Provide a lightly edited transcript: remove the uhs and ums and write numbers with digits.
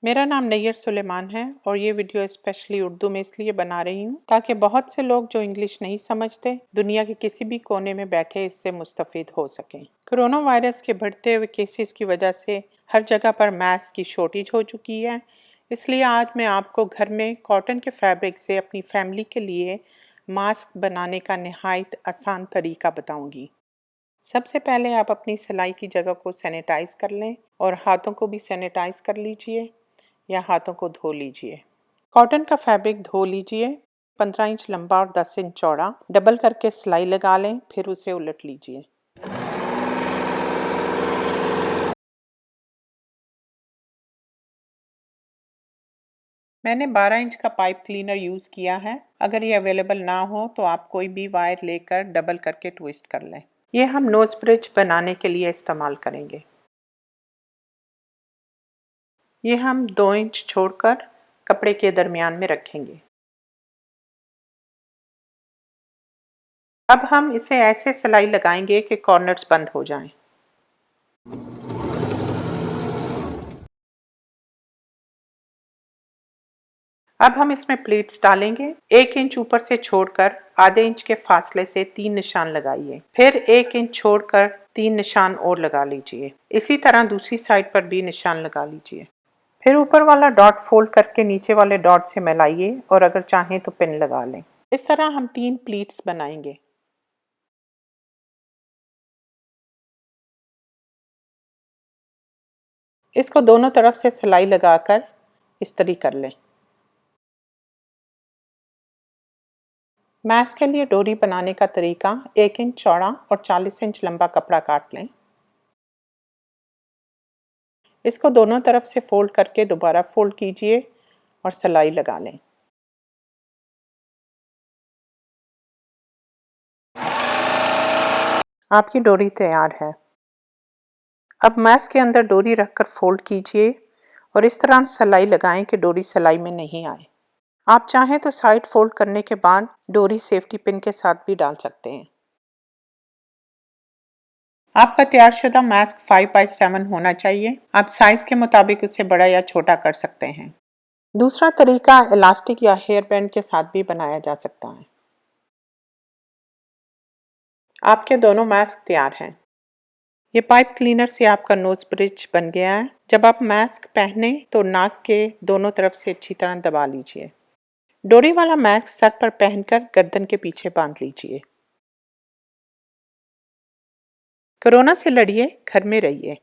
मेरा नाम नैयर सुलेमान है और ये वीडियो स्पेशली उर्दू में इसलिए बना रही हूँ ताकि बहुत से लोग जो इंग्लिश नहीं समझते दुनिया के किसी भी कोने में बैठे इससे मुस्तफ़ीद हो सकें। कोरोना वायरस के बढ़ते हुए केसेस की वजह से हर जगह पर मास्क की शॉर्टेज हो चुकी है, इसलिए आज मैं आपको घर में कॉटन के फैब्रिक से अपनी फैमिली के लिए मास्क बनाने का नहायत आसान तरीका बताऊँगी। सबसे पहले आप अपनी सिलाई की जगह को सैनिटाइज कर लें और हाथों को भी सैनिटाइज कर लीजिए या हाथों को धो लीजिए। कॉटन का फैब्रिक धो लीजिए। 15 इंच लंबा और 10 इंच चौड़ा डबल करके सिलाई लगा लें, फिर उसे उलट लीजिए। मैंने 12 इंच का पाइप क्लीनर यूज़ किया है। अगर ये अवेलेबल ना हो तो आप कोई भी वायर लेकर डबल करके ट्विस्ट कर लें। ये हम नोज ब्रिज बनाने के लिए इस्तेमाल करेंगे। ये हम 2 इंच छोड़कर कपड़े के दरमियान में रखेंगे। अब हम इसे ऐसे सिलाई लगाएंगे कि कॉर्नर्स बंद हो जाएं। अब हम इसमें प्लीट्स डालेंगे। 1 इंच ऊपर से छोड़कर आधे इंच के फासले से 3 निशान लगाइए, फिर 1 इंच छोड़कर 3 निशान और लगा लीजिए। इसी तरह दूसरी साइड पर भी निशान लगा लीजिए। फिर ऊपर वाला डॉट फोल्ड करके नीचे वाले डॉट से मिलाइए और अगर चाहें तो पिन लगा लें। इस तरह हम 3 प्लीट्स बनाएंगे। इसको दोनों तरफ से सिलाई लगाकर इस्त्री कर लें। मास्क के लिए डोरी बनाने का तरीका 1 इंच चौड़ा और 40 इंच लंबा कपड़ा काट लें। इसको दोनों तरफ से फोल्ड करके दोबारा फोल्ड कीजिए और सिलाई लगा लें। आपकी डोरी तैयार है। अब मास्क के अंदर डोरी रखकर फोल्ड कीजिए और इस तरह सिलाई लगाएं कि डोरी सिलाई में नहीं आए। आप चाहें तो साइड फोल्ड करने के बाद डोरी सेफ्टी पिन के साथ भी डाल सकते हैं। आपका तैयारशुदा मास्क 5x7 होना चाहिए। आप साइज के मुताबिक उसे बड़ा या छोटा कर सकते हैं। दूसरा तरीका इलास्टिक या हेयर बैंड के साथ भी बनाया जा सकता है। आपके दोनों मास्क तैयार हैं। ये पाइप क्लीनर से आपका नोज ब्रिज बन गया है। जब आप मास्क पहने तो नाक के दोनों तरफ से अच्छी तरह दबा लीजिए। डोरी वाला मास्क सर पर पहनकर गर्दन के पीछे बांध लीजिए। कोरोना से लड़िए, घर में रहिए।